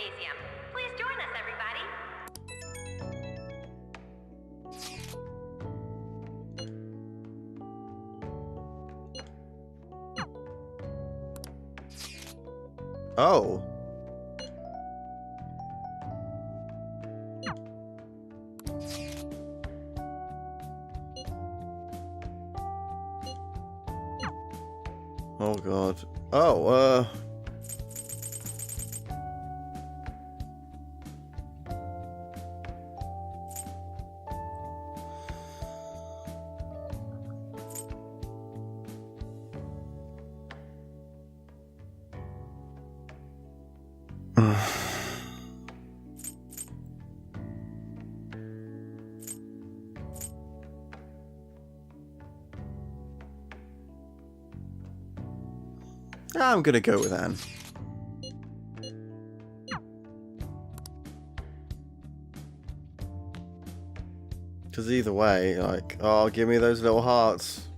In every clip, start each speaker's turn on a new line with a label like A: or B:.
A: Gymnasium. Please join us, everybody.
B: Oh. Oh god. Oh, I'm gonna go with Anne. Because either way, like, oh, give me those little hearts.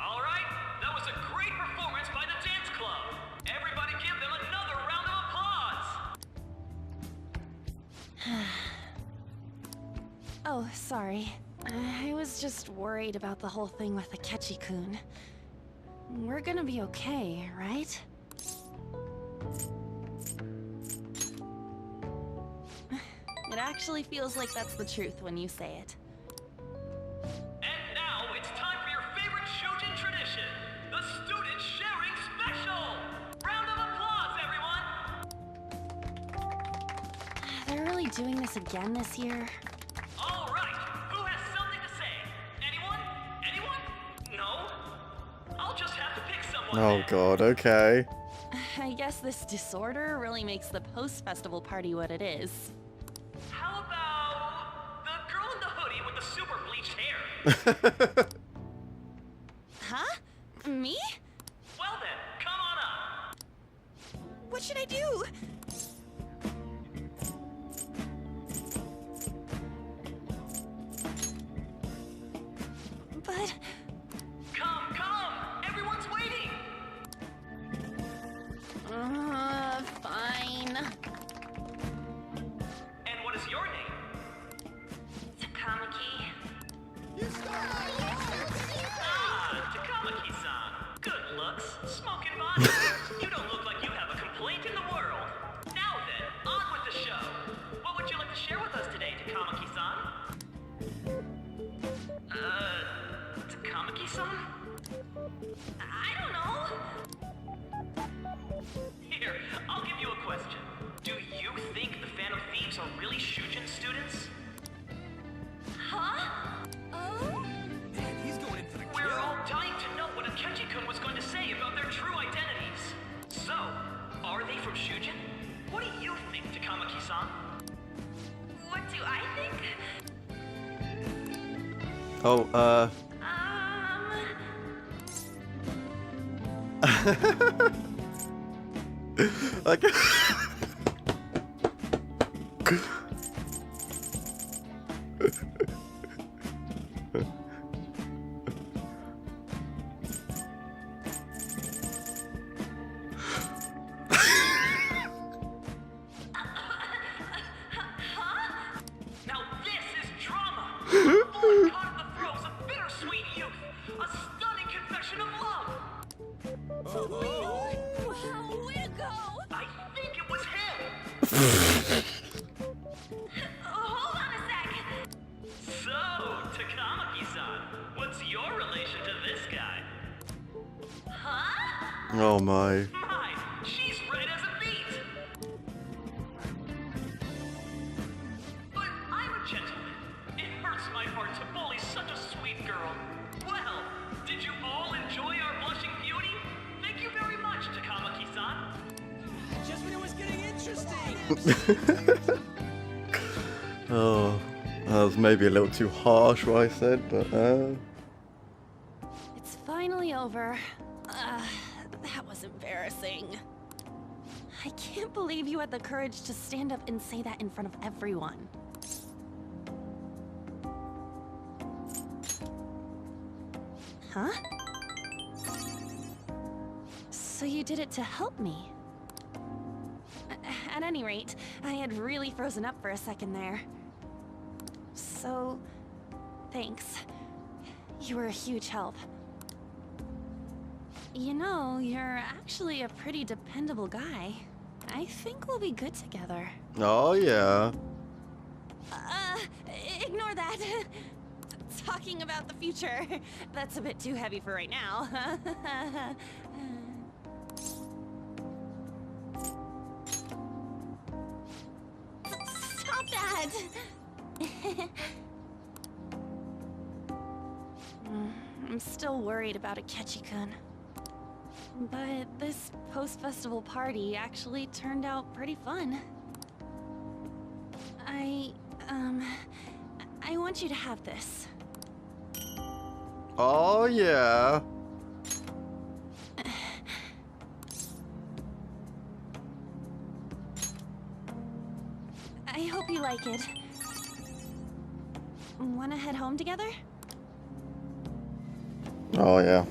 C: All right, that was a great performance by the dance club. Everybody give them another round of applause.
D: Oh, sorry. I was just worried about the whole thing with Akechi-kun. We're gonna be okay, right? It actually feels like that's the truth when you say it.
C: And now it's time for your favorite Shujin tradition, the student sharing special. Round of applause, everyone.
D: They're really doing this again this year?
C: All right, who has something to say? Anyone? Anyone? No? I'll just have to pick someone.
B: Oh
C: then.
B: god, okay.
D: I guess this disorder really makes the post-festival party what it is.
C: How about the girl in the hoodie with the super bleached hair?
D: Huh? Me?
C: Well then, come on up.
D: What should I do? But...
C: Come, everyone's waiting.
D: Fine.
C: And what is your name?
A: Takamaki.
C: Ah, Takamaki-san. Good looks, smoking body. You don't look like you have a complaint in the world. Now then, on with the show. What would you like to share with us today, Takamaki-san? Takamaki-san?
A: I don't know.
C: Here, I'll give you a question. Do you think the Phantom Thieves are really Shujin students?
A: Huh? Oh?
C: We're all dying to know what Akechi-kun was going to say about their true identities. So, are they from Shujin? What do you think, Takamaki-san?
A: What do I think?
B: Oh, like.
C: Now this is drama! Born caught in the throes of bittersweet youth! A stunning confession of love!
D: Wow, way to go!
C: I think it was him!
A: Hold on a sec.
C: So, Takamaki-san, what's your relation to this guy?
A: Huh?
B: Oh my.
C: My, she's red as a beet! But I'm a gentleman. It hurts my heart to bully such a sweet girl. Well, did you all enjoy our blushing beauty? Thank you very much, Takamaki-san.
E: Just when it was getting interesting.
B: Oh, that was maybe a little too harsh what I said, but
D: It's finally over. That was embarrassing. I can't believe you had the courage to stand up and say that in front of everyone. Huh? So you did it to help me? At any rate, I had really frozen up for a second there. So, thanks. You were a huge help. You know, you're actually a pretty dependable guy. I think we'll be good together.
B: Oh, yeah.
D: Ignore that. Talking about the future. That's a bit too heavy for right now. Stop that! I'm still worried about Akechi-kun. But this post-festival party actually turned out pretty fun. I want you to have this.
B: Oh, yeah.
D: I hope you like it. Wanna head home together?
B: Oh, yeah.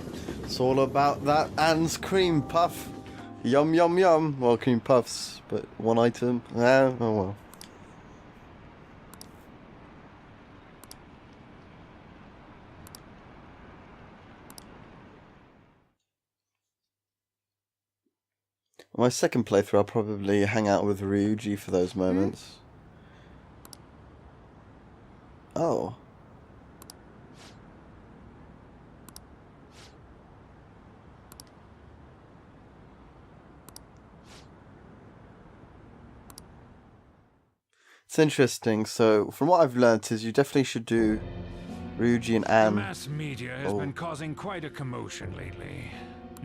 B: It's all about that Anne's cream puff. Yum, yum, yum. Well, cream puffs, but one item. Oh, well. My second playthrough, I'll probably hang out with Ryuji for those moments. Oh. It's interesting. So, from what I've learnt is you definitely should do Ryuji and
F: The
B: Anne.
F: mass media has been causing quite a commotion lately.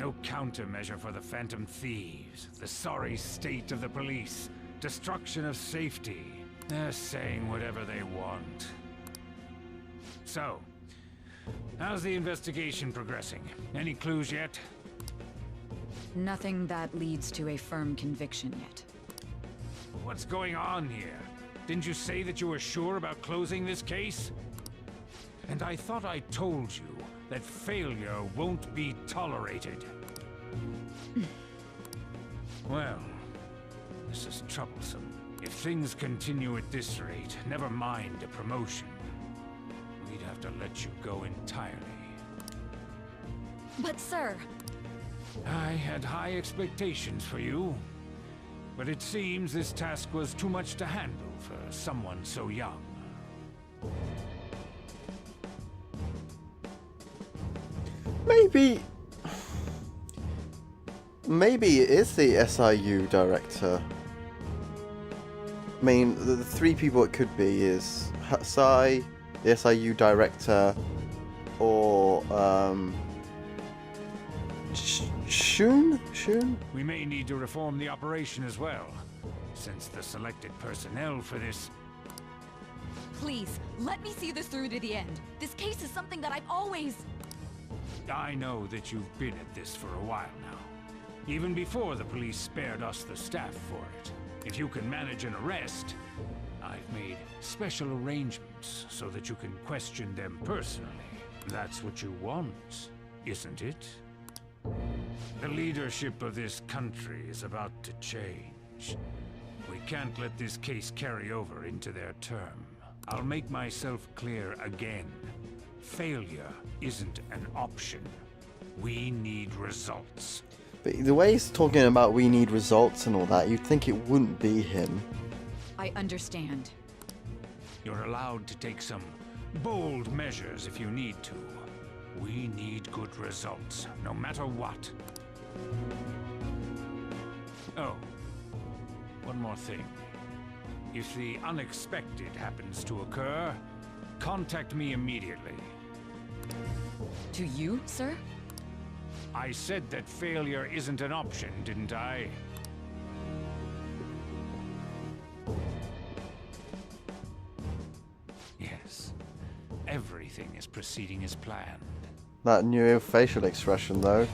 F: No countermeasure for the Phantom Thieves, the sorry state of the police, destruction of safety. They're saying whatever they want. So, how's the investigation progressing? Any clues yet?
G: Nothing that leads to a firm conviction yet.
F: What's going on here? Didn't you say that you were sure about closing this case? And I thought I told you that failure won't be tolerated. Well, this is troublesome. If things continue at this rate, never mind a promotion. We'd have to let you go entirely.
G: But sir...
F: I had high expectations for you. But it seems this task was too much to handle for someone so young.
B: Maybe it is the SIU director. I mean, the three people it could be is Hatsai, the SIU director, or Shun?
F: We may need to reform the operation as well, since the selected personnel for this...
G: Please, let me see this through to the end. This case is something that I've always...
F: I know that you've been at this for a while now. Even before the police spared us the staff for it. If you can manage an arrest, I've made special arrangements so that you can question them personally. That's what you want, isn't it? The leadership of this country is about to change. We can't let this case carry over into their term. I'll make myself clear again. Failure isn't an option. We need results.
B: But the way he's talking about we need results and all that, you'd think it wouldn't be him.
G: I understand.
F: You're allowed to take some bold measures if you need to. We need good results, no matter what. Oh, one more thing. If the unexpected happens to occur, contact me immediately.
G: To you, sir?
F: I said that failure isn't an option, didn't I? Yes. Everything is proceeding as planned.
B: That new facial expression, though.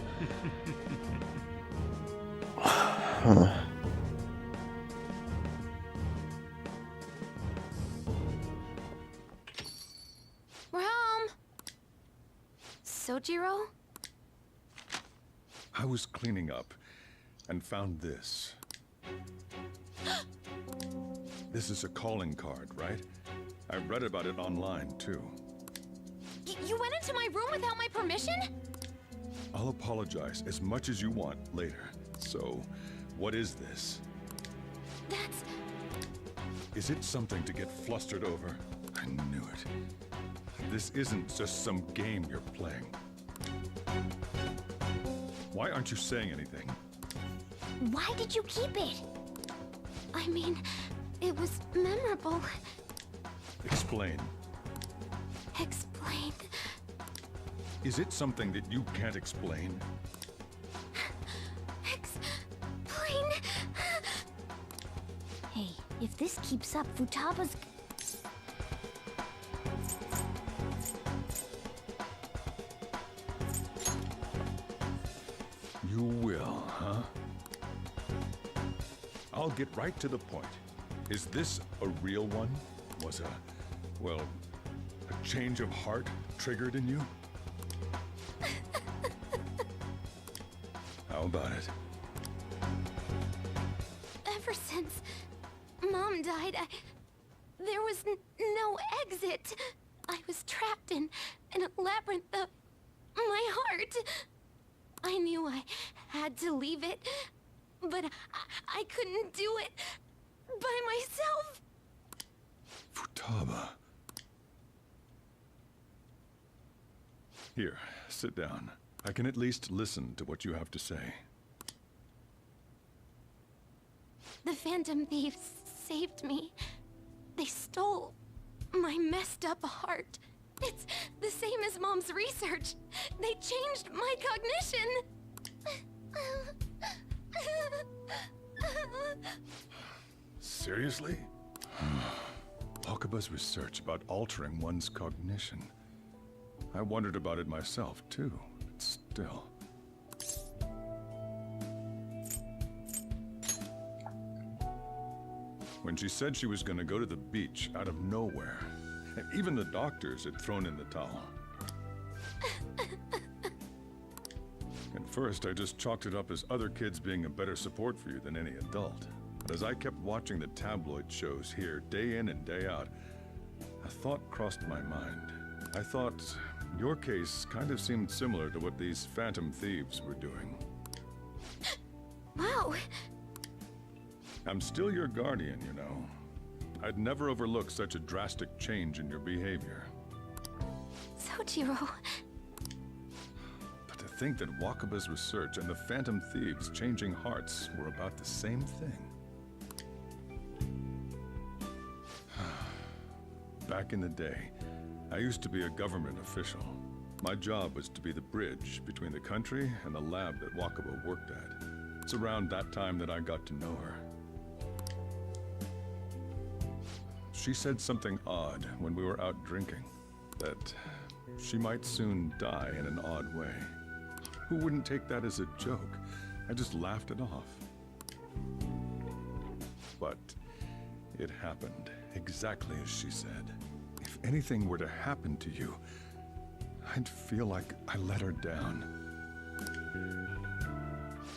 D: We're home. Sojiro?
H: I was cleaning up and found this. This is a calling card, right? I read about it online, too.
G: You went into my room without my permission?
H: I'll apologize as much as you want later. So, what is this?
G: That's...
H: Is it something to get flustered over? I knew it. This isn't just some game you're playing. Why aren't you saying anything?
I: Why did you keep it? I mean, it was memorable.
H: Explain.
I: Explain.
H: Is it something that you can't explain?
I: Explain. Hey, if this keeps up, Futaba's...
H: You will, huh? I'll get right to the point. Is this a real one? Was well, a change of heart triggered in you? How about it?
I: Ever since Mom died, there was no exit. I was trapped in a labyrinth of my heart. I knew I had to leave it, but I couldn't do it by myself.
H: Futaba. Here, sit down. I can at least listen to what you have to say.
I: The Phantom Thieves saved me. They stole my messed up heart. It's the same as Mom's research. They changed my cognition.
H: Seriously? Wakaba's research about altering one's cognition. I wondered about it myself, too. But still. When she said she was going to go to the beach out of nowhere, even the doctors had thrown in the towel. At first, I just chalked it up as other kids being a better support for you than any adult. But as I kept watching the tabloid shows here, day in and day out, a thought crossed my mind. I thought your case kind of seemed similar to what these Phantom Thieves were doing.
I: Wow.
H: I'm still your guardian, you know. I'd never overlook such a drastic change in your behavior.
I: Sojiro.
H: But to think that Wakaba's research and the Phantom Thieves changing hearts were about the same thing. Back in the day, I used to be a government official. My job was to be the bridge between the country and the lab that Wakaba worked at. It's around that time that I got to know her. She said something odd when we were out drinking, that she might soon die in an odd way. Who wouldn't take that as a joke? I just laughed it off. But it happened exactly as she said. If anything were to happen to you, I'd feel like I let her down.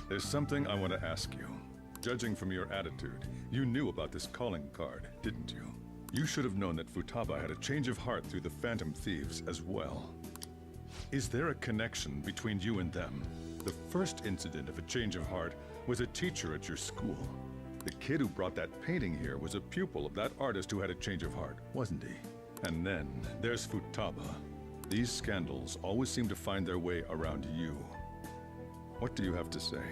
H: There's something I want to ask you. Judging from your attitude, you knew about this calling card, didn't you? You should have known that Futaba had a change of heart through the Phantom Thieves as well. Is there a connection between you and them? The first incident of a change of heart was a teacher at your school. The kid who brought that painting here was a pupil of that artist who had a change of heart, wasn't he? And then there's Futaba. These scandals always seem to find their way around you. What do you have to say?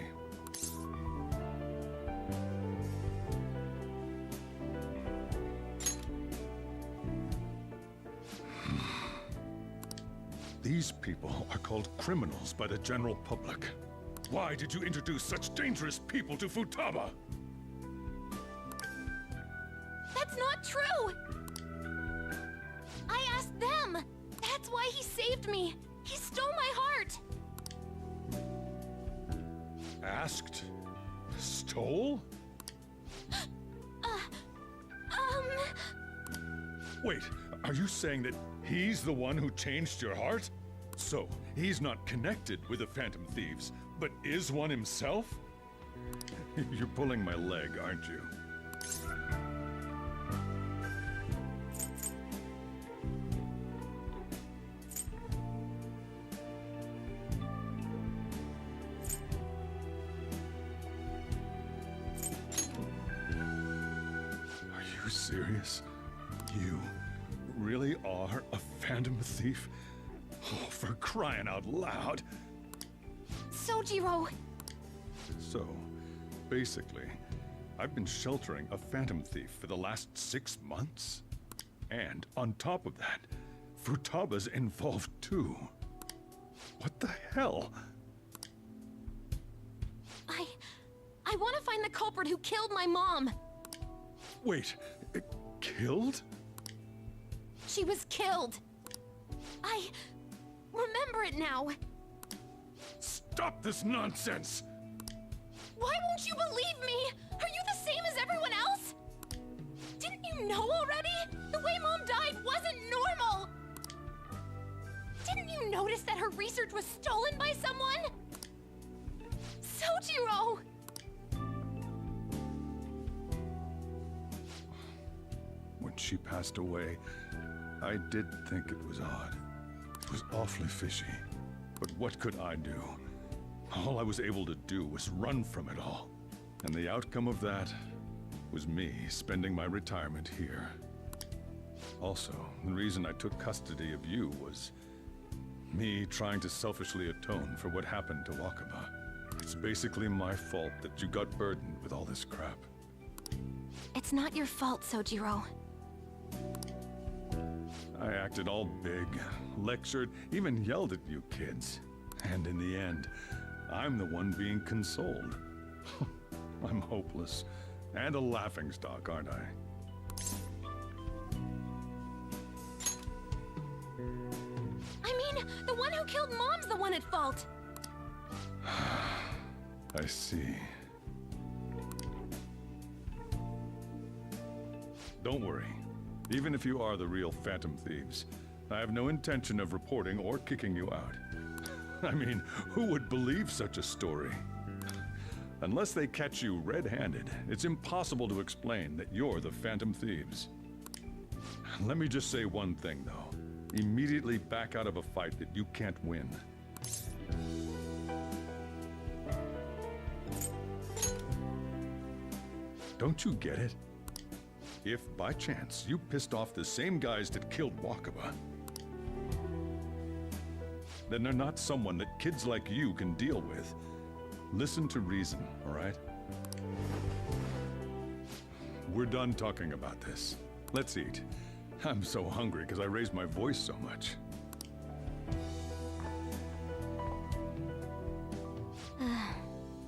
H: These people are called criminals by the general public. Why did you introduce such dangerous people to Futaba?
I: That's not true! I asked them! That's why he saved me! He stole my heart!
H: Asked? Stole? Wait, are you saying that he's the one who changed your heart? So, he's not connected with the Phantom Thieves, but is one himself? You're pulling my leg, aren't you? serious? You really are a Phantom Thief? Oh, for crying out loud!
I: Sojiro!
H: So, basically, I've been sheltering a Phantom Thief for the last 6 months? And on top of that, Futaba's involved too. What the hell?
I: I want to find the culprit who killed my mom.
H: Wait, killed?
I: She was killed. I remember it now.
H: Stop this nonsense!
I: Why won't you believe me? Are you the same as everyone else? Didn't you know already? The way Mom died wasn't normal. Didn't you notice that her research was stolen by someone? Sojiro!
H: When she passed away, I did think it was odd. It was awfully fishy. But what could I do? All I was able to do was run from it all. And the outcome of that was me spending my retirement here. Also, the reason I took custody of you was me trying to selfishly atone for what happened to Wakaba. It's basically my fault that you got burdened with all this crap.
I: It's not your fault, Sojiro.
H: I acted all big, lectured, even yelled at you kids. And in the end, I'm the one being consoled. I'm hopeless. And a laughingstock, aren't I?
I: I mean, the one who killed Mom's the one at fault.
H: I see. Don't worry. Even if you are the real Phantom Thieves, I have no intention of reporting or kicking you out. I mean, who would believe such a story? Unless they catch you red-handed, it's impossible to explain that you're the Phantom Thieves. Let me just say one thing, though. Immediately back out of a fight that you can't win. Don't you get it? If, by chance, you pissed off the same guys that killed Wakaba, then they're not someone that kids like you can deal with. Listen to reason, all right? We're done talking about this. Let's eat. I'm so hungry because I raised my voice so much.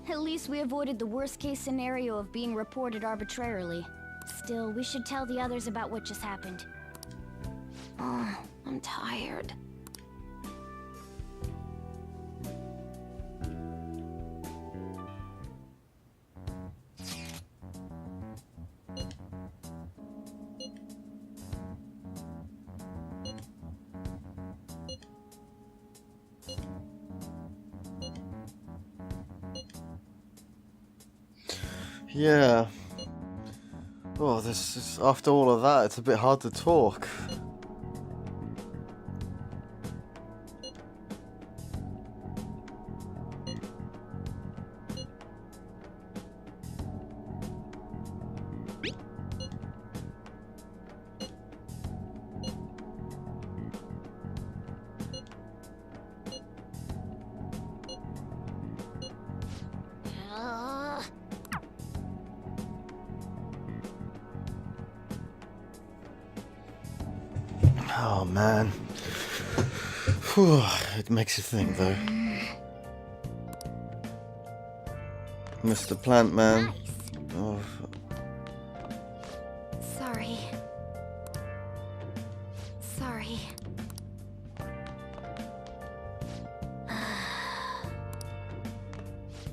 J: At least we avoided the worst-case scenario of being reported arbitrarily. Still, we should tell the others about what just happened.
I: Oh, I'm tired.
B: Yeah. Oh, this is, after all of that, it's a bit hard to talk. Oh man. Whew, it makes you think though. Mr. Plant Man.
I: Nice.
B: Oh.
I: Sorry. Sorry.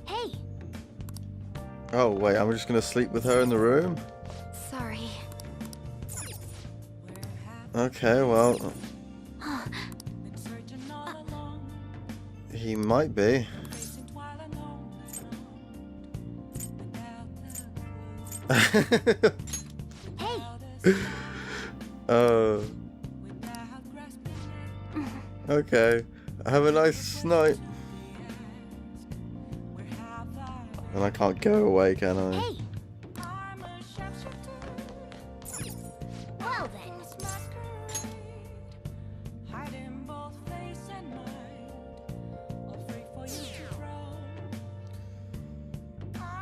I: Hey,
B: Oh wait, I'm just gonna sleep with her in the room?
I: sorry.
B: Okay, well. He might be.
I: Hey,
B: Okay. Have a nice night. And I can't go away, can I?
I: hey.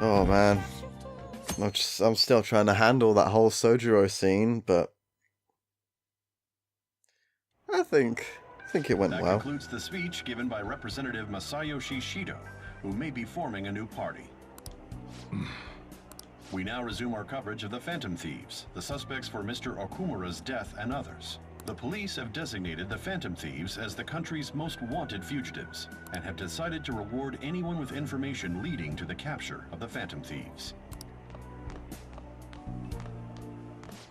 B: Oh man, I'm still trying to handle that whole Sojiro scene, but I think it went
K: That
B: well.
K: concludes the speech given by Representative Masayoshi Shido, who may be forming a new party. We now resume our coverage of the Phantom Thieves, the suspects for Mr. Okumura's death and others. The police have designated the Phantom Thieves as the country's most wanted fugitives, and have decided to reward anyone with information leading to the capture of the Phantom Thieves.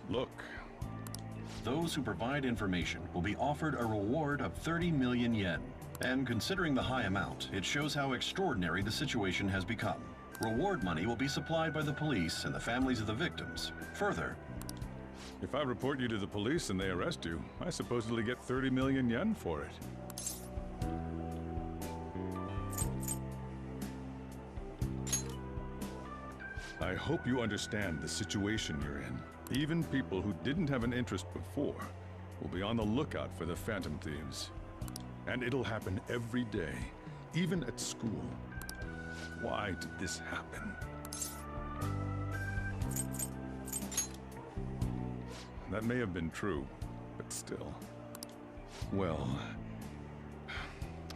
H: Look.
K: Those who provide information will be offered a reward of 30 million yen. And considering the high amount, it shows how extraordinary the situation has become. Reward money will be supplied by the police and the families of the victims. Further,
H: If I report you to the police and they arrest you, I supposedly get 30 million yen for it. I hope you understand the situation you're in. Even people who didn't have an interest before will be on the lookout for the Phantom Thieves. And it'll happen every day, even at school. Why did this happen? That may have been true, but still. Well,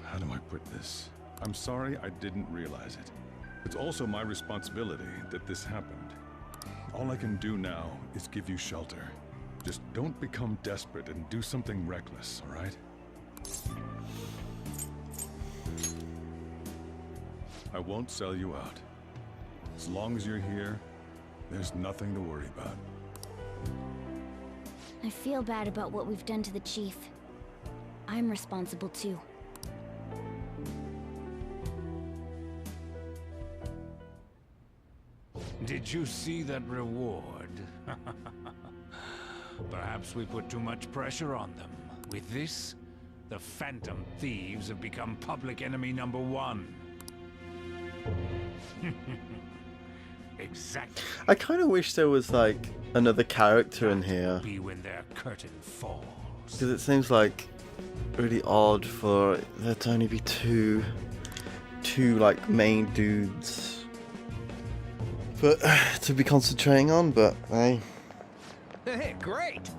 H: how do I put this? I'm sorry I didn't realize it. It's also my responsibility that this happened. All I can do now is give you shelter. Just don't become desperate and do something reckless, all right? I won't sell you out. As long as you're here, there's nothing to worry about.
J: I feel bad about what we've done to the chief. I'm responsible too.
F: Did you see that reward? Perhaps we put too much pressure on them. With this, the Phantom Thieves have become public enemy #1. Exactly.
B: I kind of wish there was like another character in here,
F: Be when their curtain falls.
B: because it seems like really odd for there to only be two like main dudes but to be concentrating on. But hey,
E: Hey, great!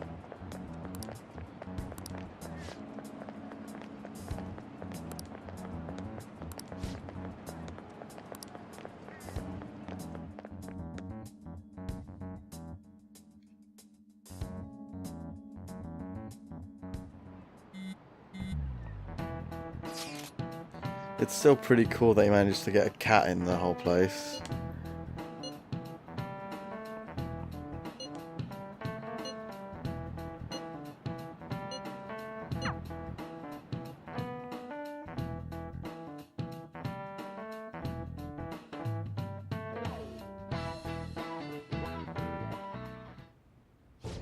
B: it's still pretty cool they managed to get a cat in the whole place.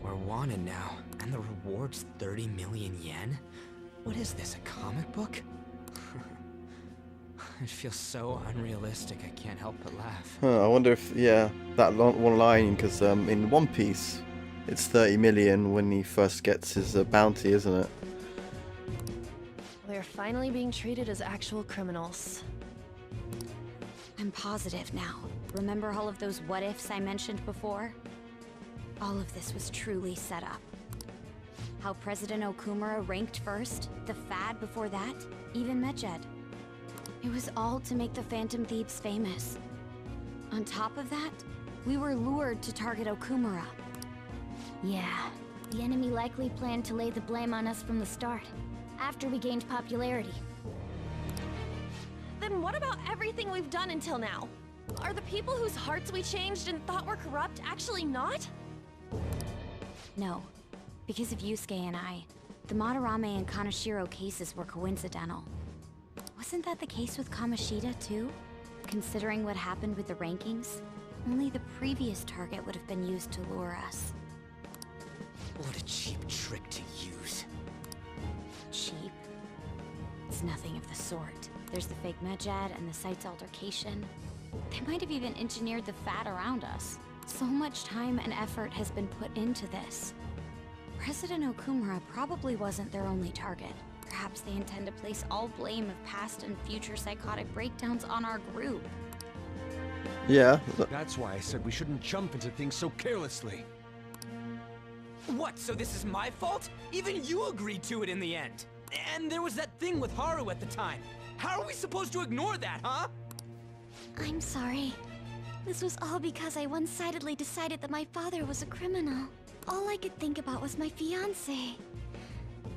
E: We're wanted now, and the reward's 30 million yen? What is this, a comic book? It feels so unrealistic, I can't help but laugh.
B: I wonder if, yeah, that one line, because in One Piece, it's 30 million when he first gets his bounty, isn't it?
D: We're finally being treated as actual criminals.
J: I'm positive now. Remember all of those what-ifs I mentioned before? All of this was truly set up. How President Okumura ranked first, the Fad before that, even Medjed. It was all to make the Phantom Thieves famous. On top of that, we were lured to target Okumura. Yeah, the enemy likely planned to lay the blame on us from the start, after we gained popularity.
D: Then what about everything we've done until now? Are the people whose hearts we changed and thought were corrupt actually not?
J: No. Because of Yusuke and I, the Madarame and Kaneshiro cases were coincidental. Wasn't that the case with Kamoshida, too? Considering what happened with the rankings, only the previous target would have been used to lure us.
E: What a cheap trick to use.
J: Cheap? It's nothing of the sort. There's the fake Medjed and the site's altercation. They might have even engineered the Fat around us. So much time and effort has been put into this. President Okumura probably wasn't their only target. Perhaps they intend to place all blame of past and future psychotic breakdowns on our group.
B: Yeah.
L: That's why I said we shouldn't jump into things so carelessly.
E: What, so this is my fault? Even you agreed to it in the end. And there was that thing with Haru at the time. How are we supposed to ignore that, huh?
I: I'm sorry. This was all because I one-sidedly decided that my father was a criminal. All I could think about was my fiancé.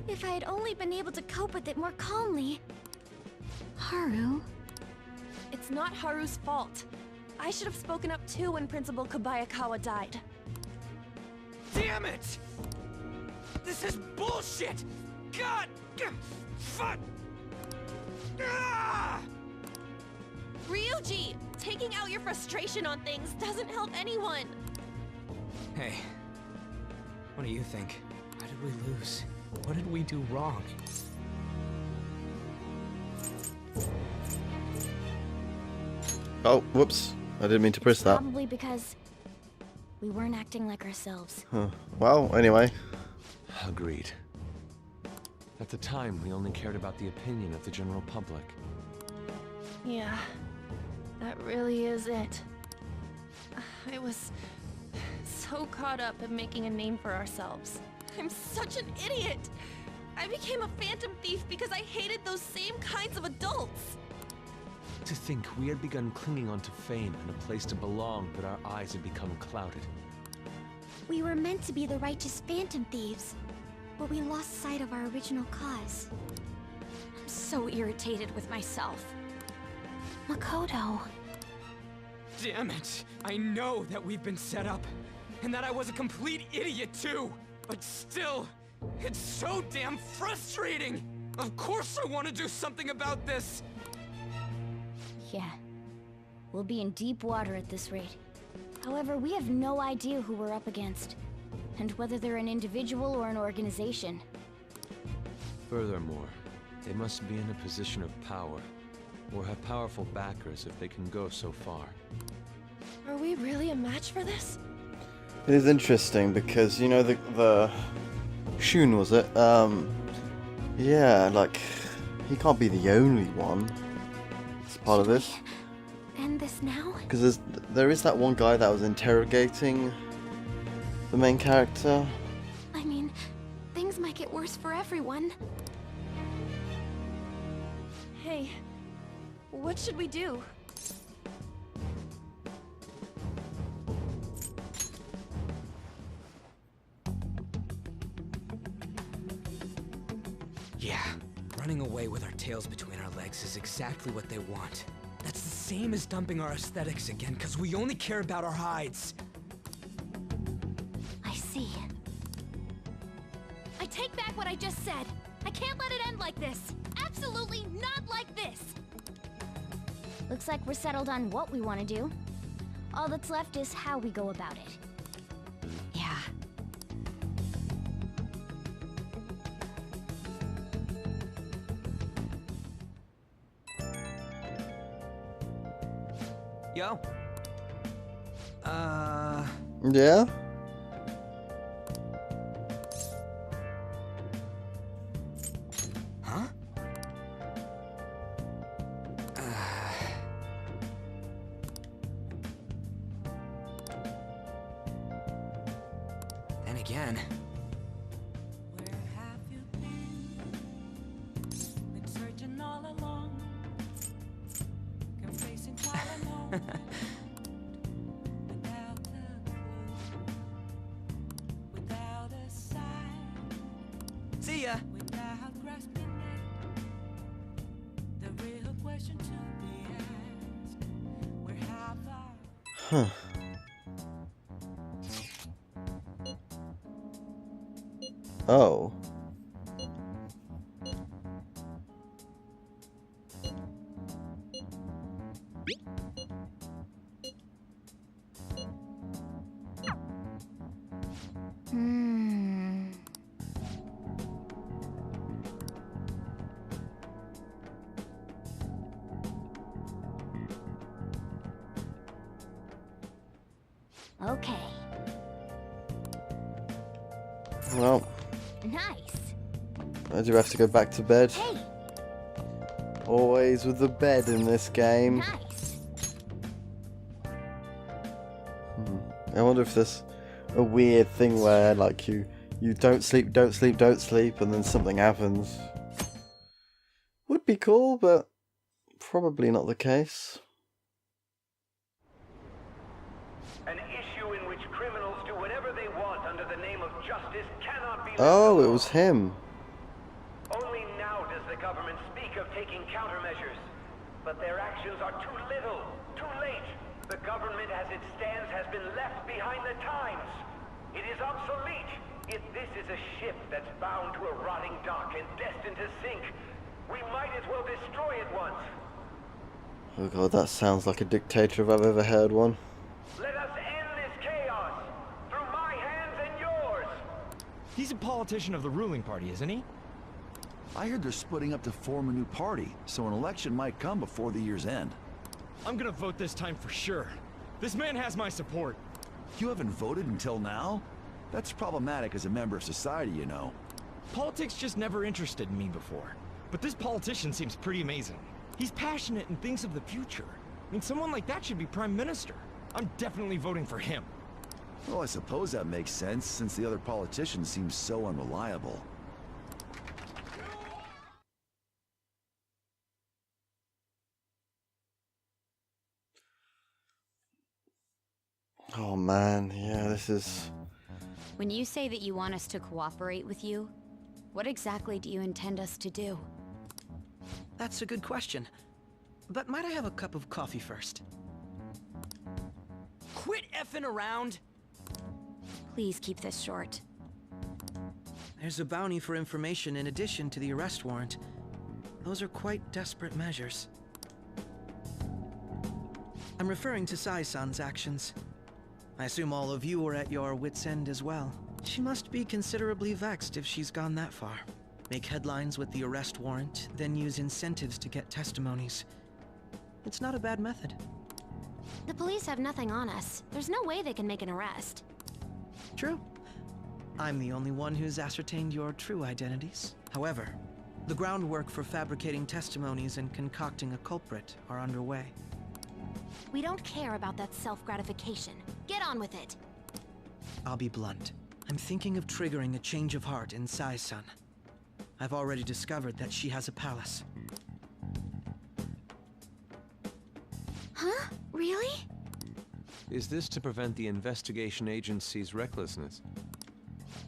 I: If I had only been able to cope with it more calmly. Haru?
D: It's not Haru's fault. I should have spoken up too when Principal Kobayakawa died.
E: Damn it! This is bullshit! God! Fuck! Ah!
D: Ryuji! Taking out your frustration on things doesn't help anyone!
E: Hey, what do you think? Why did we lose? What did we do wrong?
B: Oh, whoops. I didn't mean to press that.
I: Probably because we weren't acting like ourselves.
B: Huh. Well, anyway.
L: Agreed. At the time, we only cared about the opinion of the general public.
D: Yeah, that really is it. I was so caught up in making a name for ourselves. I'm such an idiot! I became a phantom thief because I hated those same kinds of adults!
L: To think we had begun clinging onto fame and a place to belong, but our eyes had become clouded.
I: We were meant to be the righteous phantom thieves, but we lost sight of our original cause.
J: I'm so irritated with myself.
I: Makoto.
E: Damn it! I know that we've been set up, and that I was a complete idiot too! But still, it's so damn frustrating! Of course I want to do something about this!
J: Yeah. We'll be in deep water at this rate. However, we have no idea who we're up against, and whether they're an individual or an organization.
L: Furthermore, they must be in a position of power, or have powerful backers if they can go so far.
D: Are we really a match for this?
B: It is interesting because, you know, the Shun, was it? Yeah, like, he can't be the only one. It's part of this.
I: End this now?
B: Because there is that one guy that was interrogating the main character.
I: I mean, things might get worse for everyone.
D: Hey, what should we do?
E: Yeah, running away with our tails between our legs is exactly what they want. That's the same as dumping our aesthetics again, because we only care about our hides.
I: I see. I take back what I just said. I can't let it end like this. Absolutely not like this.
J: Looks like we're settled on what we want to do. All that's left is how we go about it.
G: Yeah.
E: Yo.
B: Yeah?
E: Huh? Then again.
M: Where have you been searching all along, confessing while alone, without a clue, without a sign,
E: See ya.
M: without grasping it. The real question to be asked: where have I?
B: Huh. Oh.
J: Okay.
B: Well,
J: Nice.
B: I do have to go back to bed.
J: Hey,
B: Always with the bed in this game.
J: nice.
B: I wonder if there's a weird thing where like you don't sleep, and then something happens. Would be cool, but probably not the case.
N: An issue in which criminals do whatever they want under the name of justice cannot be...
B: Oh, it was him.
N: Only now does the government speak of taking countermeasures. But their actions are too little, too late. The government as it stands has been left behind the times. It is obsolete. If this is a ship that's bound to a rotting dock and destined to sink, we might as well destroy it once.
B: Oh god, that sounds like a dictator if I've ever heard one.
N: Let us end this chaos through my hands and yours.
O: He's a politician of the ruling party, isn't he?
P: I heard they're splitting up to form a new party, so an election might come before the year's end.
O: I'm gonna vote this time for sure. This man has my support.
P: You haven't voted until now? That's problematic as a member of society, you know.
O: Politics just never interested me before. But this politician seems pretty amazing. He's passionate and thinks of the future. I mean, someone like that should be prime minister. I'm definitely voting for him.
P: Well, I suppose that makes sense, since the other politicians seem so unreliable.
B: Oh man, yeah, this is...
J: When you say that you want us to cooperate with you, what exactly do you intend us to do?
Q: That's a good question. But might I have a cup of coffee first?
E: Quit effing around!
J: Please keep this short.
Q: There's a bounty for information in addition to the arrest warrant. Those are quite desperate measures. I'm referring to Sai-san's actions. I assume all of you are at your wits' end as well. She must be considerably vexed if she's gone that far. Make headlines with the arrest warrant, then use incentives to get testimonies. It's not a bad method.
I: The police have nothing on us. There's no way they can make an arrest.
Q: True. I'm the only one who's ascertained your true identities. However, the groundwork for fabricating testimonies and concocting a culprit are underway.
I: We don't care about that self-gratification. Get on with it.
Q: I'll be blunt. I'm thinking of triggering a change of heart in Sai-san. I've already discovered that she has a palace.
I: Huh? Really?
L: Is this to prevent the investigation agency's recklessness?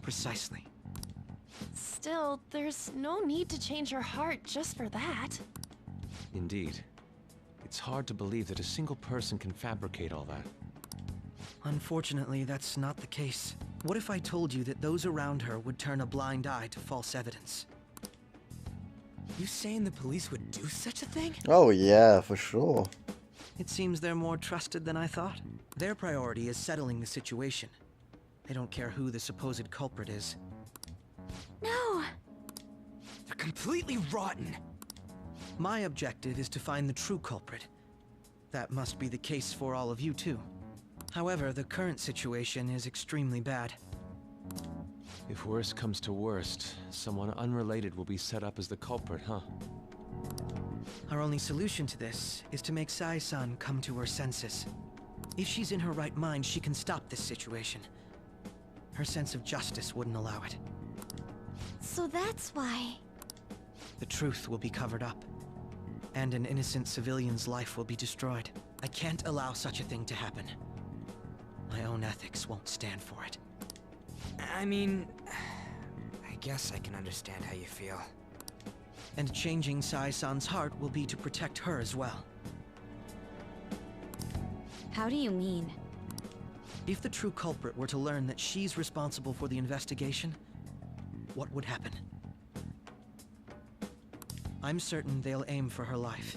Q: Precisely.
D: Still, there's no need to change her heart just for that.
L: Indeed. It's hard to believe that a single person can fabricate all that.
Q: Unfortunately, that's not the case. What if I told you that those around her would turn a blind eye to false evidence?
E: You saying the police would do such a thing?
B: Oh yeah, for sure.
Q: It seems they're more trusted than I thought. Their priority is settling the situation. They don't care who the supposed culprit is.
I: No!
E: They're completely rotten!
Q: My objective is to find the true culprit. That must be the case for all of you too. However, the current situation is extremely bad.
L: If worst comes to worst, someone unrelated will be set up as the culprit, huh?
Q: Our only solution to this is to make Sai-san come to her senses. If she's in her right mind, she can stop this situation. Her sense of justice wouldn't allow it.
I: So that's why...
Q: The truth will be covered up, and an innocent civilian's life will be destroyed. I can't allow such a thing to happen. My own ethics won't stand for it.
E: I mean... I guess I can understand how you feel.
Q: And changing Sai-san's heart will be to protect her as well.
J: How do you mean?
Q: If the true culprit were to learn that she's responsible for the investigation, what would happen? I'm certain they'll aim for her life.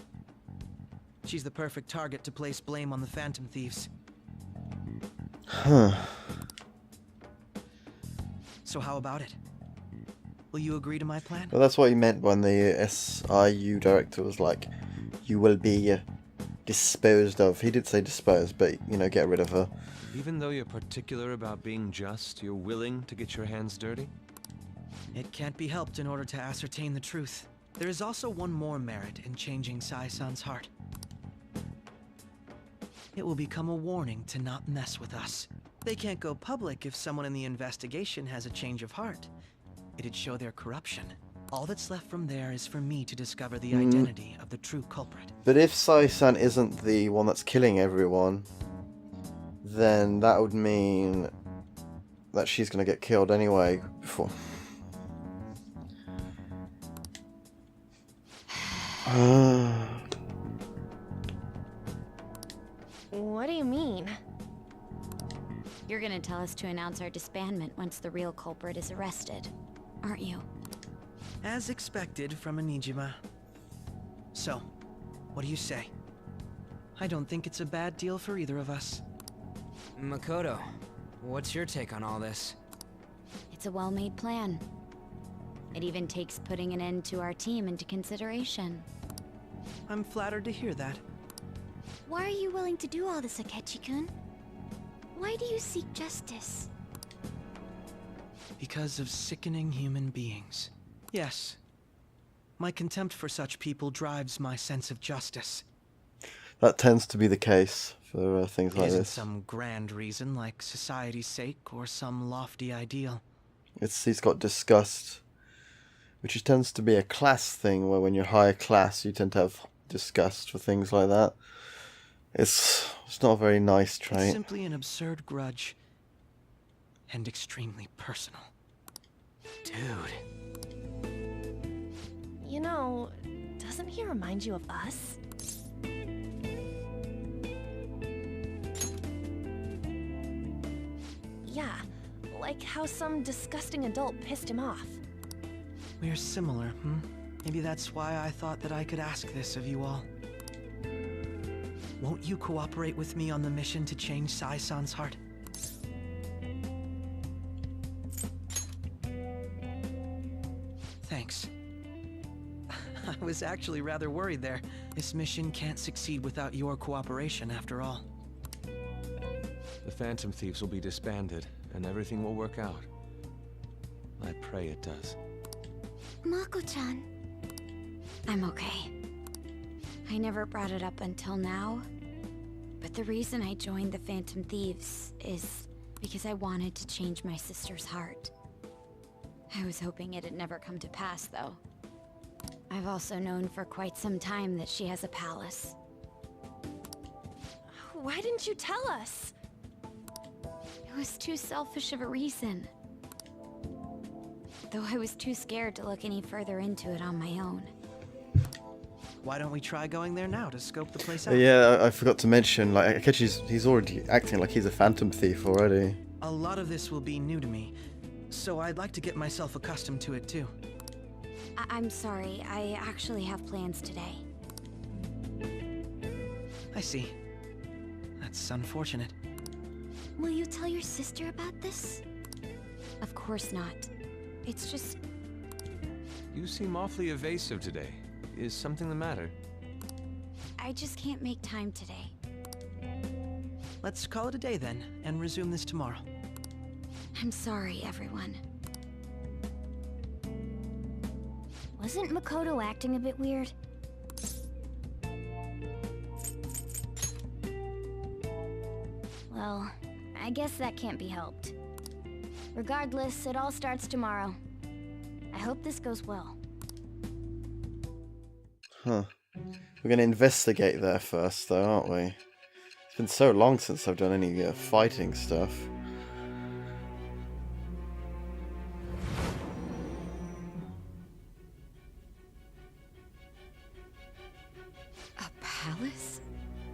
Q: She's the perfect target to place blame on the Phantom Thieves.
B: Huh.
Q: So how about it? Will you agree to my plan?
B: Well, that's what he meant when the SIU director was like, you will be disposed of. He did say disposed, but, you know, get rid of her.
L: Even though you're particular about being just, you're willing to get your hands dirty?
Q: It can't be helped in order to ascertain the truth. There is also one more merit in changing Sai-san's heart. It will become a warning to not mess with us. They can't go public if someone in the investigation has a change of heart. It'd show their corruption. All that's left from there is for me to discover the identity of the true culprit.
B: But if Sai-san isn't the one that's killing everyone, then that would mean that she's gonna get killed anyway before.
D: What do you mean?
J: You're gonna tell us to announce our disbandment once the real culprit is arrested, aren't you?
Q: As expected from a Nijima. So, what do you say? I don't think it's a bad deal for either of us.
E: Makoto, what's your take on all this?
J: It's a well-made plan. It even takes putting an end to our team into consideration.
Q: I'm flattered to hear that.
I: Why are you willing to do all this, Akechi-kun? Why do you seek justice?
Q: Because of sickening human beings. Yes. My contempt for such people drives my sense of justice.
B: That tends to be the case for things
Q: It
B: like
Q: isn't
B: this.
Q: some grand reason like society's sake or some lofty ideal.
B: He's got disgust, which tends to be a class thing, where when you're higher class, you tend to have disgust for things like that. It's not a very nice
Q: It's
B: trait.
Q: simply an absurd grudge. And extremely personal.
E: Dude.
D: You know, doesn't he remind you of us? Yeah, like how some disgusting adult pissed him off.
Q: We're similar, hmm? Maybe that's why I thought that I could ask this of you all. Won't you cooperate with me on the mission to change Sai-san's heart? Thanks. I was actually rather worried there. This mission can't succeed without your cooperation, after all.
L: The Phantom Thieves will be disbanded, and everything will work out. I pray it does.
I: Mako-chan.
J: I'm okay. I never brought it up until now, but the reason I joined the Phantom Thieves is because I wanted to change my sister's heart. I was hoping it'd never come to pass, though. I've also known for quite some time that she has a palace.
D: Why didn't you tell us?
J: It was too selfish of a reason. Though I was too scared to look any further into it on my own.
Q: Why don't we try going there now to scope the place out?
B: Yeah, I forgot to mention, like, he's already acting like he's a phantom thief already.
Q: A lot of this will be new to me, so I'd like to get myself accustomed to it too.
J: I'm sorry, I actually have plans today.
Q: I see. That's unfortunate.
I: Will you tell your sister about this?
J: Of course not. It's just...
L: You seem awfully evasive today. Is something the matter?
J: I just can't make time today.
Q: Let's call it a day then, and resume this tomorrow.
J: I'm sorry, everyone.
I: Wasn't Makoto acting a bit weird? Well, I guess that can't be helped. Regardless, it all starts tomorrow. I hope this goes well.
B: Huh. We're gonna investigate there first, though, aren't we? It's been so long since I've done any fighting stuff.
G: A palace?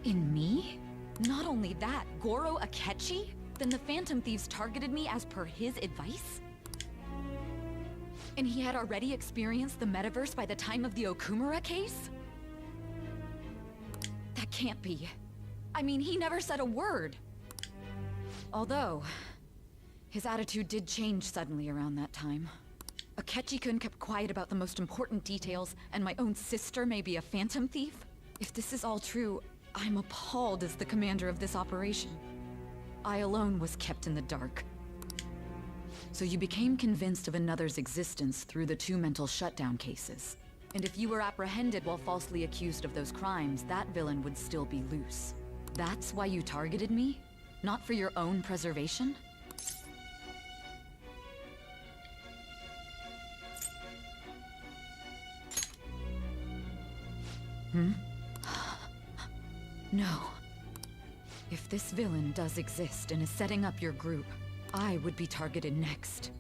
G: In me? Not only that, Goro Akechi? Then the Phantom Thieves targeted me as per his advice? And he had already experienced the metaverse by the time of the Okumura case? That can't be. I mean, he never said a word. Although, his attitude did change suddenly around that time. Akechi-kun kept quiet about the most important details, and my own sister may be a Phantom Thief? If this is all true, I'm appalled as the commander of this operation. I alone was kept in the dark. So you became convinced of another's existence through the 2 mental shutdown cases. And if you were apprehended while falsely accused of those crimes, that villain would still be loose. That's why you targeted me? Not for your own preservation? No. If this villain does exist and is setting up your group, I would be targeted next.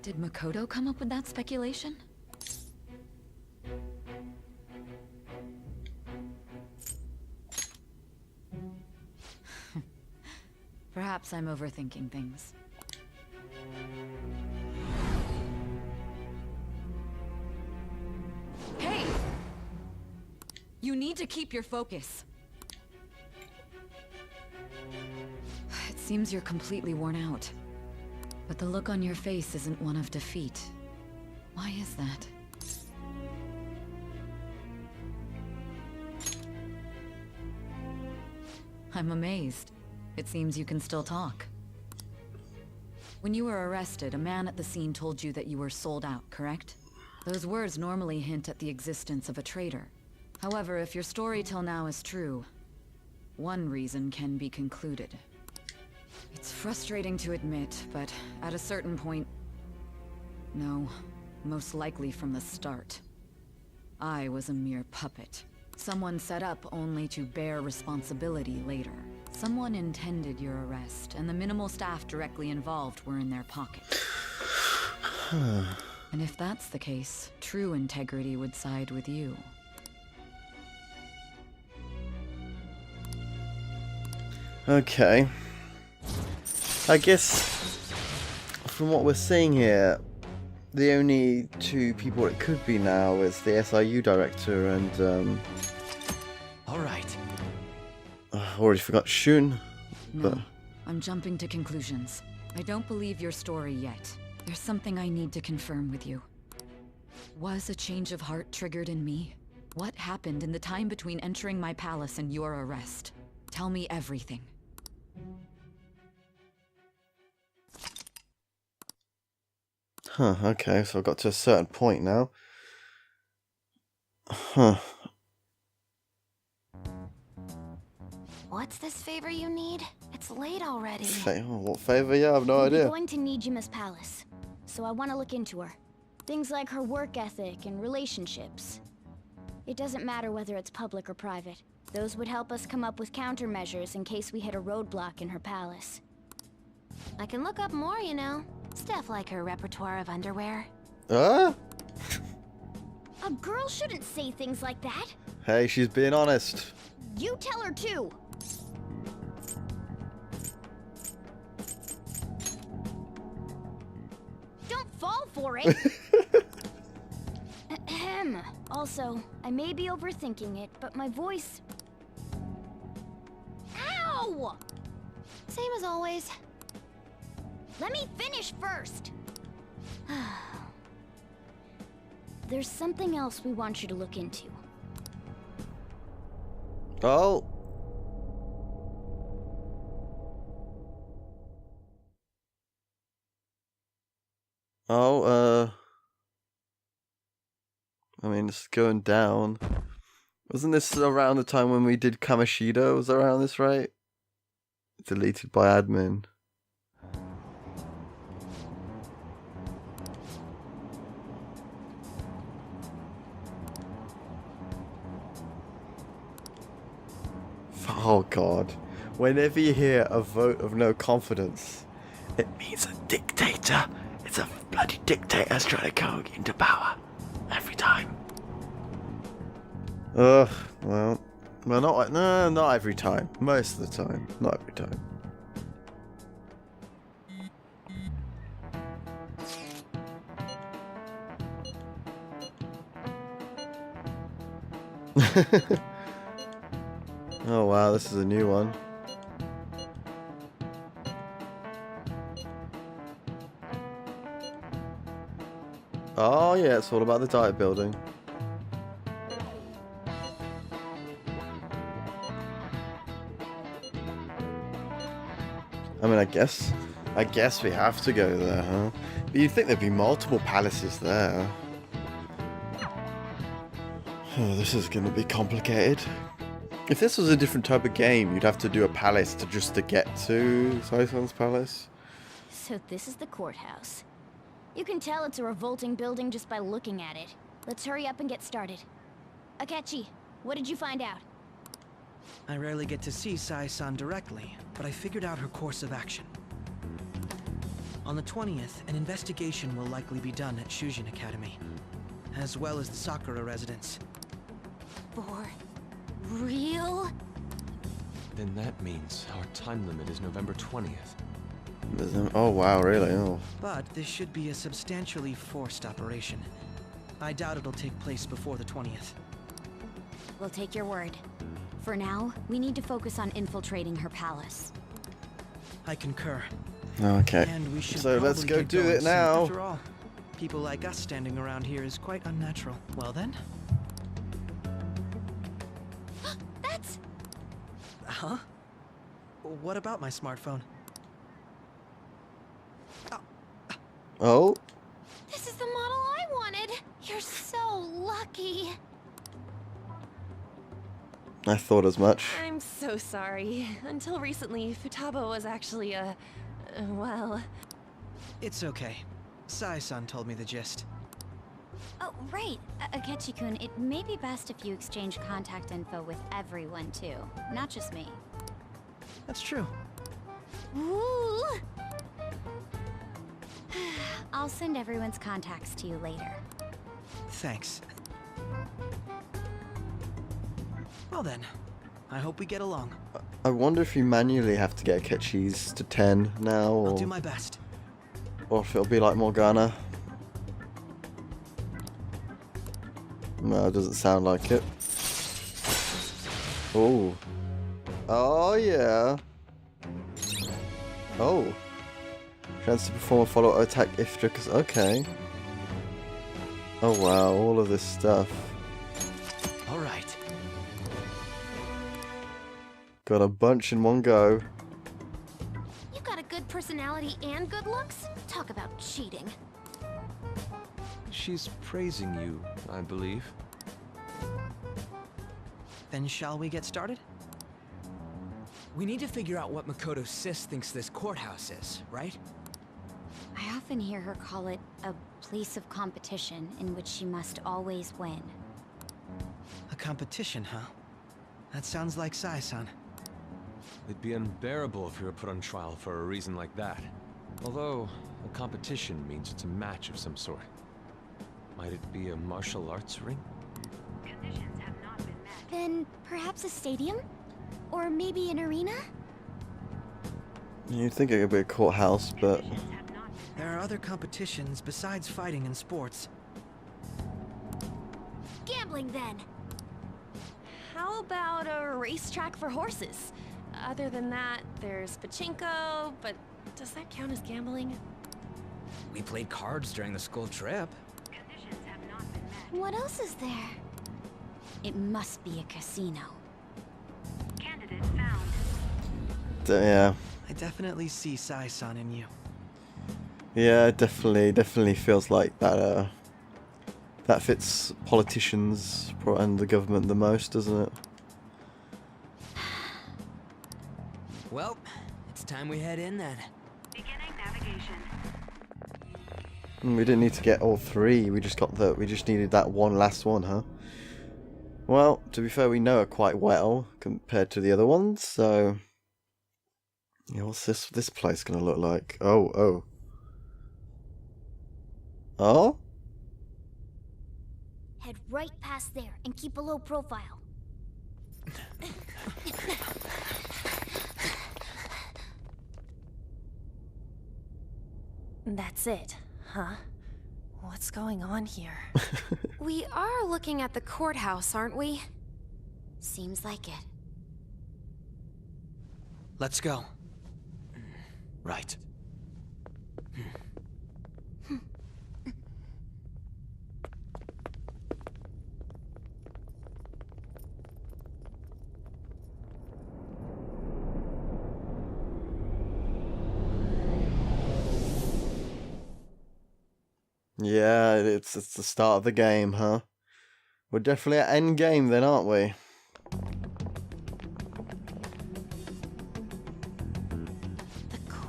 G: Did Makoto come up with that speculation? Perhaps I'm overthinking things. Hey! You need to keep your focus. It seems you're completely worn out. But the look on your face isn't one of defeat. Why is that? I'm amazed. It seems you can still talk. When you were arrested, a man at the scene told you that you were sold out, correct? Those words normally hint at the existence of a traitor. However, if your story till now is true, one reason can be concluded. It's frustrating to admit, but at a certain point... No, most likely from the start. I was a mere puppet. Someone set up only to bear responsibility later. Someone intended your arrest, and the minimal staff directly involved were in their pocket. And if that's the case, true integrity would side with you.
B: Okay. I guess from what we're seeing here, the only two people it could be now is the SIU director and
Q: Alright.
B: I already forgot Shun.
G: No, I'm jumping to conclusions. I don't believe your story yet. There's something I need to confirm with you. Was a change of heart triggered in me? What happened in the time between entering my palace and your arrest? Tell me everything.
B: Huh, okay, so I've got to a certain point now. Huh.
I: What's this favor you need? It's late already.
B: What favor? Yeah, I have no idea.
J: We're going to Nijima's palace, so I want to look into her. Things like her work ethic and relationships. It doesn't matter whether it's public or private. Those would help us come up with countermeasures in case we hit a roadblock in her palace.
I: I can look up more, you know. Stuff like her repertoire of underwear.
B: Ah?
J: A girl shouldn't say things like that.
B: Hey, she's being honest.
J: You tell her too. Don't fall for it. Ahem. Also, I may be overthinking it, but my voice... Ow!
I: Same as always.
J: Let me finish first. There's something else we want you to look into.
B: Oh. Oh, I mean, it's going down. Wasn't this around the time when we did Kamoshida? Was around this, right? Deleted by admin. Oh god. Whenever you hear a vote of no confidence, it means a dictator. It's a bloody dictator's trying to go into power. Every time. Ugh, well, not every time. Most of the time. Not every time. Oh wow, this is a new one. Oh yeah, it's all about the diet building. I mean, I guess we have to go there, huh? But you'd think there'd be multiple palaces there. Oh, this is gonna be complicated. If this was a different type of game, you'd have to do a palace just to get to Sai-san's palace.
J: So this is the courthouse. You can tell it's a revolting building just by looking at it. Let's hurry up and get started. Akechi, what did you find out?
Q: I rarely get to see Sai-san directly, but I figured out her course of action. On the 20th, an investigation will likely be done at Shujin Academy, as well as the Sakura residence.
J: For real?
L: Then that means our time limit is November 20th.
B: Oh wow, really? Oh.
Q: But this should be a substantially forced operation. I doubt it'll take place before the 20th.
J: We'll take your word. For now, we need to focus on infiltrating her palace.
Q: I concur.
B: Okay.
Q: And we should
B: So let's
Q: probably
B: go
Q: get
B: do
Q: going
B: it
Q: soon.
B: now.
Q: After all, people like us standing around here is quite unnatural. Well then.
J: That's...
Q: Huh? What about my smartphone?
B: Oh?
I: This is the model I wanted. You're so lucky.
B: I thought as much.
D: I'm so sorry. Until recently, Futaba was actually well...
Q: It's okay. Sai-san told me the gist.
J: Oh, right. Akechi-kun, it may be best if you exchange contact info with everyone, too. Not just me.
Q: That's true.
J: Ooh! I'll send everyone's contacts to you later.
Q: Thanks. Well then, I hope we get along.
B: I wonder if you manually have to get Akechi's to 10 now, or...
Q: I'll do my best.
B: Or if it'll be like Morgana. No, it doesn't sound like it. Oh. Oh, yeah. Oh. Chance to perform a follow-up attack if triggers. Okay. Oh, wow. All of this stuff.
Q: All right.
B: Got a bunch in one go.
I: You got a good personality and good looks? Talk about cheating.
L: She's praising you, I believe.
Q: Then shall we get started?
E: We need to figure out what Makoto Sis thinks this courthouse is, right?
J: I often hear her call it a place of competition in which she must always win.
Q: A competition, huh? That sounds like Sai-san.
L: It'd be unbearable if you were put on trial for a reason like that. Although, a competition means it's a match of some sort. Might it be a martial arts ring?
J: Then perhaps a stadium? Or maybe an arena?
B: You'd think it could be a courthouse, but...
Q: There are other competitions besides fighting and sports.
I: Gambling, then.
D: How about a racetrack for horses? Other than that, there's pachinko, but does that count as gambling?
E: We played cards during the school trip.
J: What else is there? It must be a casino.
A: Candidate found.
B: Yeah.
Q: I definitely see Sai-san in you.
B: Yeah, it definitely feels like that, that fits politicians and the government the most, doesn't it?
E: Well, it's time we head in then.
A: Beginning navigation.
B: We didn't need to get all three, we just needed that one last one, huh? Well, to be fair, we know it quite well compared to the other ones, so... Yeah, what's this place gonna look like? Oh. Oh?
J: Head right past there and keep a low profile.
D: That's it, huh? What's going on here?
I: We are looking at the courthouse, aren't we?
J: Seems like it.
Q: Let's go. Right.
B: Yeah, it's the start of the game, huh? We're definitely at end game then, aren't we?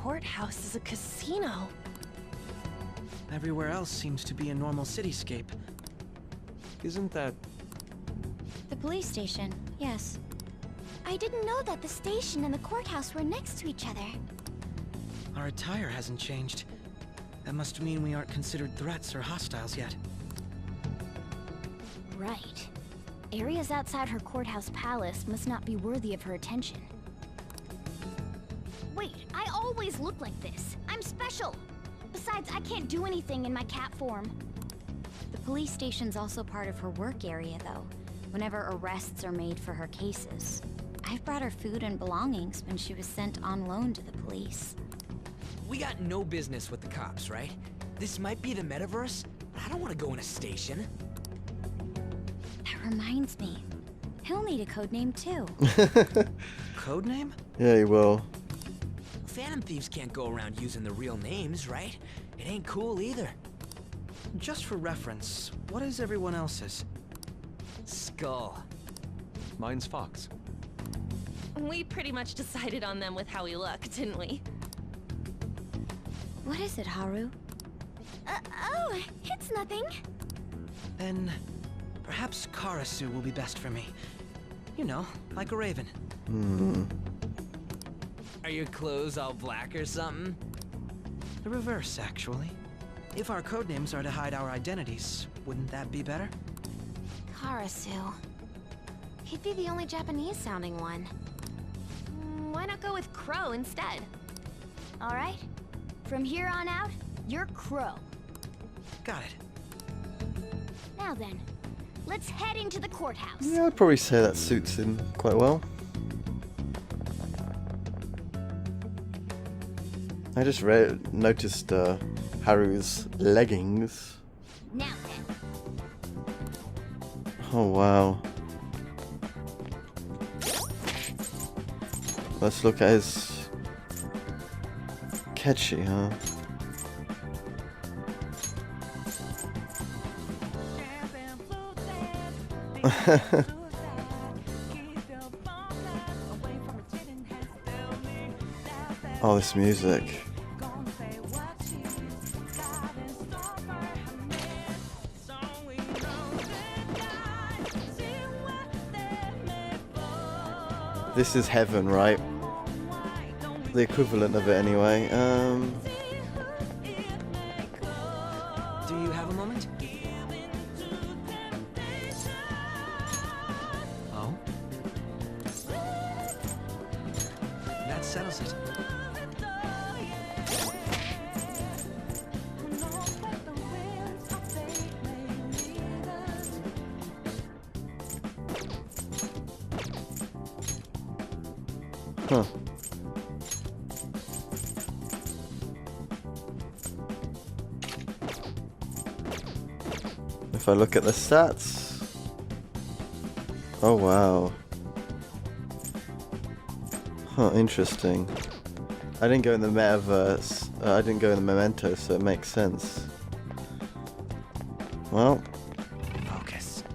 D: courthouse is a casino.
Q: Everywhere else seems to be a normal cityscape.
L: Isn't that...
J: The police station, yes.
I: I didn't know that the station and the courthouse were next to each other.
Q: Our attire hasn't changed. That must mean we aren't considered threats or hostiles yet.
J: Right. Areas outside her courthouse palace must not be worthy of her attention. Wait, I always look like this. I'm special. Besides, I can't do anything in my cat form. The police station's also part of her work area, though, whenever arrests are made for her cases. I've brought her food and belongings when she was sent on loan to the police.
E: We got no business with the cops, right? This might be the metaverse, but I don't want to go in a station.
J: That reminds me. He'll need a codename, too.
Q: Codename?
B: Yeah, he will.
E: Phantom thieves can't go around using the real names, right? It ain't cool either.
Q: Just for reference, what is everyone else's?
E: Skull.
L: Mine's Fox.
D: We pretty much decided on them with how we look, didn't we?
J: What is it, Haru?
I: Oh, it's nothing.
Q: Then perhaps Karasu will be best for me. You know, like a raven.
E: Are your clothes all black or something?
Q: The reverse, actually. If our codenames are to hide our identities, wouldn't that be better?
I: Karasu. He'd be the only Japanese-sounding one.
D: Why not go with Crow instead?
J: All right. From here on out, you're Crow.
Q: Got it.
J: Now then, let's head into the courthouse.
B: Yeah, I'd probably say that suits him quite well. I just noticed Haru's leggings.
J: Now then.
B: Oh wow. Let's look at his Kechi, huh? Oh, this music. This is heaven, right? The equivalent of it anyway.
Q: Do you have a moment? Oh? That settles it.
B: Huh. If I look at the stats. Oh wow. Huh, interesting. I didn't go in the metaverse. I didn't go in the Memento, so it makes sense. Well.
E: Focus.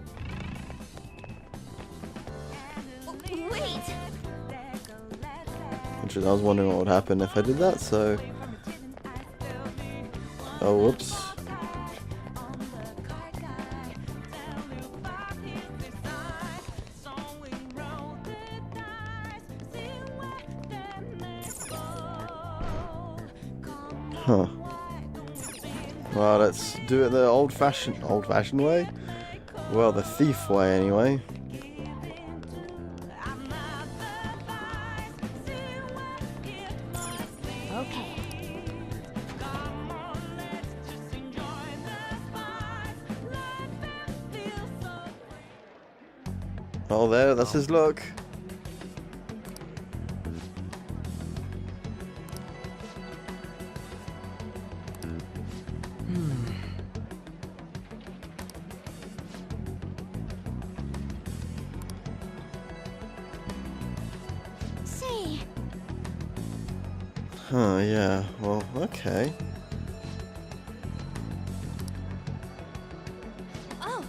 I: Wait!
B: I was wondering what would happen if I did that, so... Oh, whoops. Huh. Well, let's do it the old-fashioned way? Well, the thief way, anyway. Oh, there, that's his look.
I: Say.
B: Huh, yeah, well, okay.
I: Oh.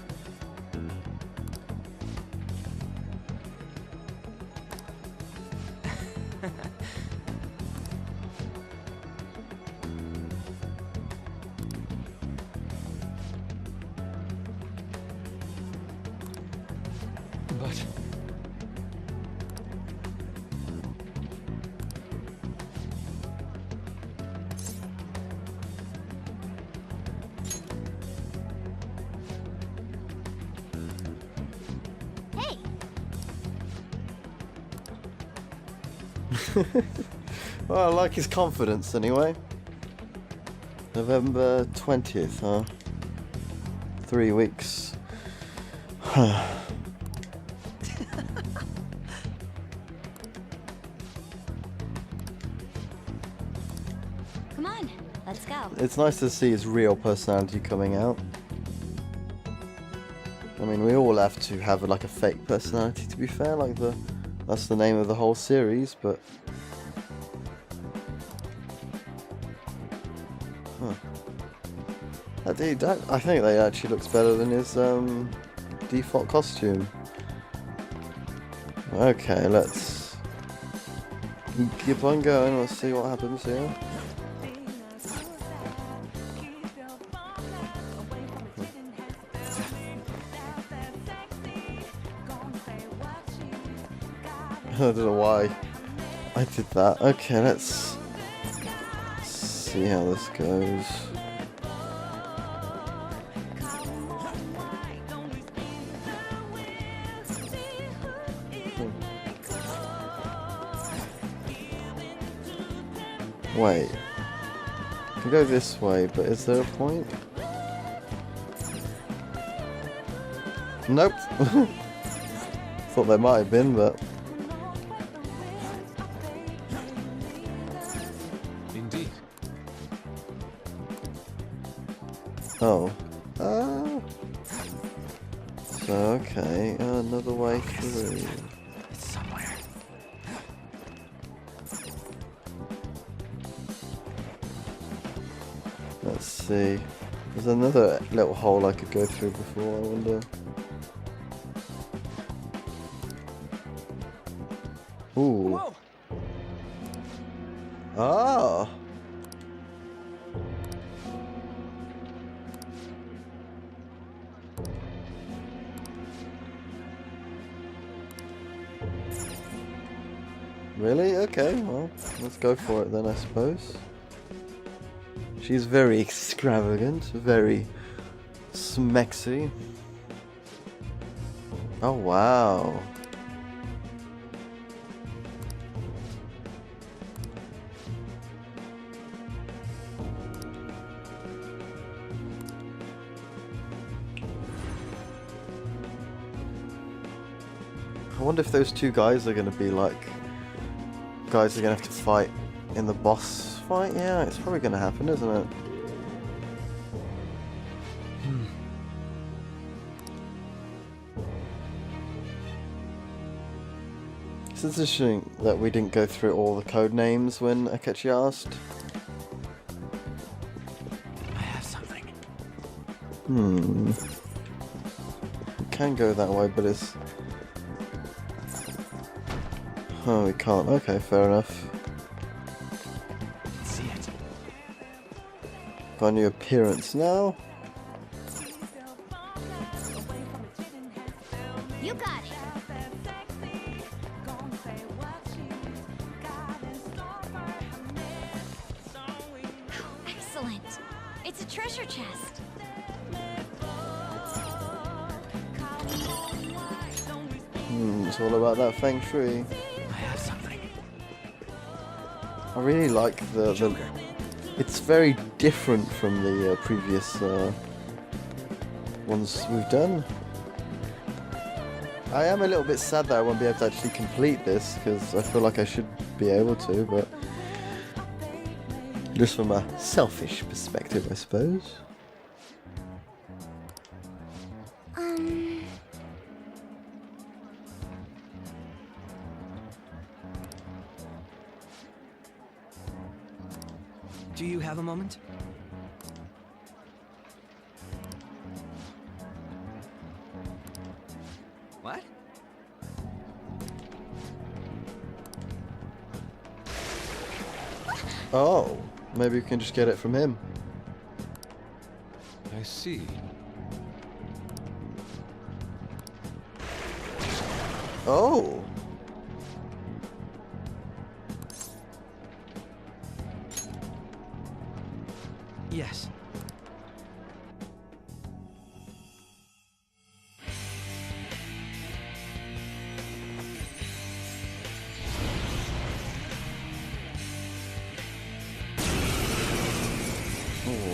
B: Well, I like his confidence anyway. November 20th, huh? 3 weeks.
J: Come on, let's go.
B: It's nice to see his real personality coming out. I mean, we all have to have like a fake personality, to be fair. Like that's the name of the whole series, but. Huh. I think that actually looks better than his default costume. Okay, let's keep on going. Let's see what happens here. I don't know why I did that. Okay, let's see how this goes. Wait. I can go this way, but is there a point? Nope. Thought there might have been, but.
L: Indeed.
B: Oh. So, okay, another way through.
L: It's somewhere.
B: Let's see. There's another little hole I could go through before, I wonder. Ooh.
Q: Whoa.
B: Ah! Really? Okay, well, let's go for it then, I suppose. She's very extravagant, very smexy. Oh, wow. I wonder if those two guys are going to be like guys are going to have to fight in the boss fight. Yeah, it's probably going to happen, isn't it? It's interesting that we didn't go through all the code names when Akechi asked.
L: I have something.
B: We can go that way, but it's... Oh, we can't. Okay, fair enough.
L: See it.
B: Got a new appearance now.
J: You got it. Excellent. It's a treasure chest.
B: It's all about that feng shui.
L: I have something.
B: I really like the it's very different from the previous ones we've done. I am a little bit sad that I won't be able to actually complete this, because I feel like I should be able to, but just from a selfish perspective, I suppose.
Q: Do you have a moment? What?
B: Oh, maybe we can just get it from him.
L: I see.
B: Oh.
Q: Yes.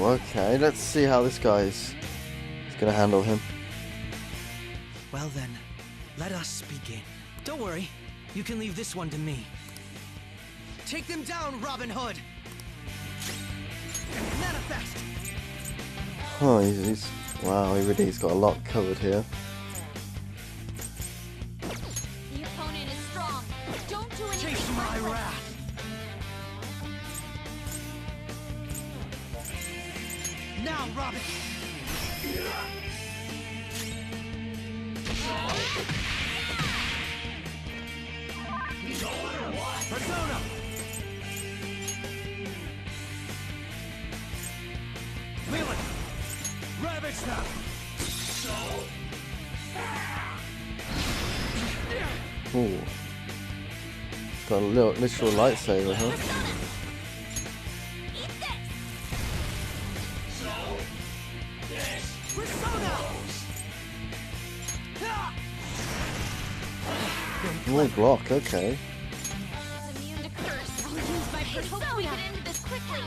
B: okay. Let's see how this guy's gonna handle him.
Q: Well then, let us begin. Don't worry, you can leave this one to me. Take them down, Robin Hood! Manifest!
B: Oh, he's wow, he's got a lot covered here.
J: The opponent is strong. Don't do anything.
Q: Taste my wrath! Now, Robin! Persona! Leland! Ravage them!
B: Ooh. Got a literal lightsaber, huh? Oh, block, okay.
J: Immune to curse. I'll use my hope we get into this quickly.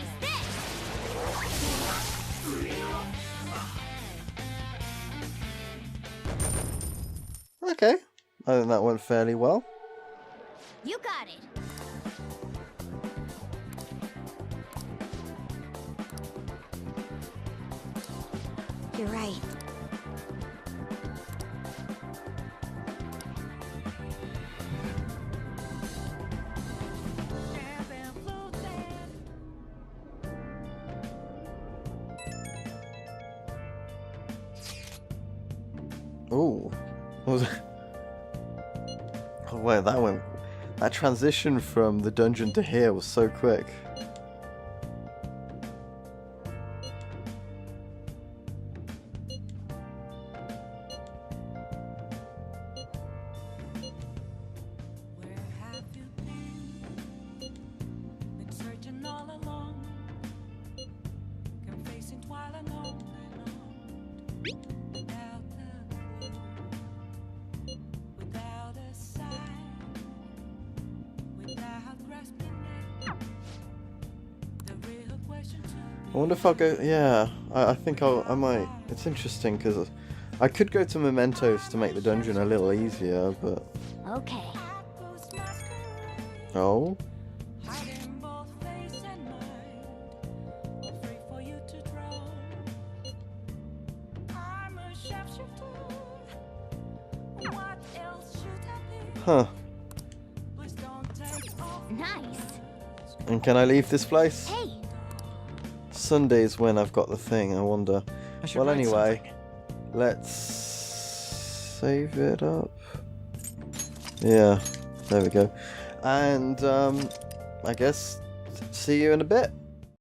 B: Okay. I think that went fairly well.
J: You got it. You're right.
B: Ooh. What was it? Oh, wow, that went... That transition from the dungeon to here was so quick.
M: Been searching all along, confessing while alone and on, without a clue, without a sign, without grasping it. The real question
B: I wonder if I'll go... Yeah, I think I might... It's interesting because I could go to Mementos to make the dungeon a little easier, but...
J: Okay.
B: Oh?
M: hiding both face and mind, afraid for you to drown. I'm a sharpshooter. What else should I be?
B: Huh.
M: Please don't take off.
J: Nice.
B: And can I leave this place?
J: Hey.
B: Sunday's when I've got the thing, I wonder.
Q: I should
B: Well,
Q: write
B: anyway, let's save it up. Yeah, there we go. And I guess see you in a bit.